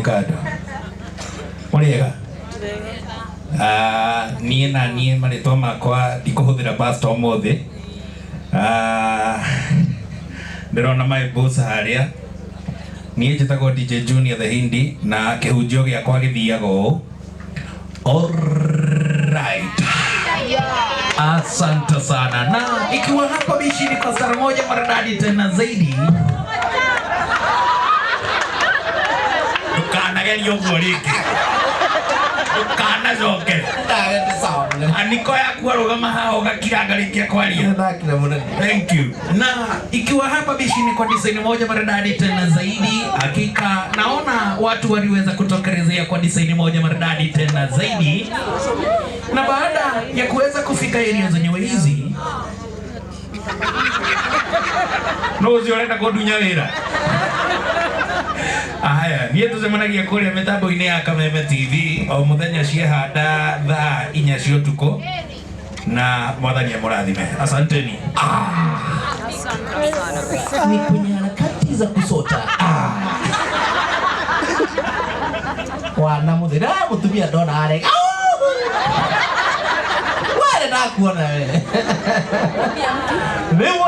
Kado. Muriega. Niĩ marĩtwa makwa ndikũhũthĩra bus to ũmũthĩ. Ndĩrona my boss harĩa. Niĩ njĩtagwo DJ Junior the Hindi na kĩhunjio gĩakwa gĩthiaga ũũ. Alright. Asante sana. Na ikiwa hapa bishini kwa sara moja maridadi tena zaidi. Ukana gani yogoriki. Ukana zoke. Aniko ya kuarugama hao gakirangarikia kwaria. Thank you. Na ikiwa hapa bishini kwa design moja maridadi tena zaidi, hakika naona watu waliweza kutokelezea kwa design moja maridadi tena zaidi. Na baada ya kuweza kufika area zenyewe hizi, nozi oleta kodunya wira. Aya, niĩ tũcemanagia kũrĩa mĩtambo-inĩ ya Kameme TV o mũthenya ciehanda thaa 4 cia ũtukũ na mwathani amũrathime. Asanteni. Ni kwenye harakati za kusota. Wana mũthĩra mũtumia ndona arega. Wale nakuona wewe. Wewe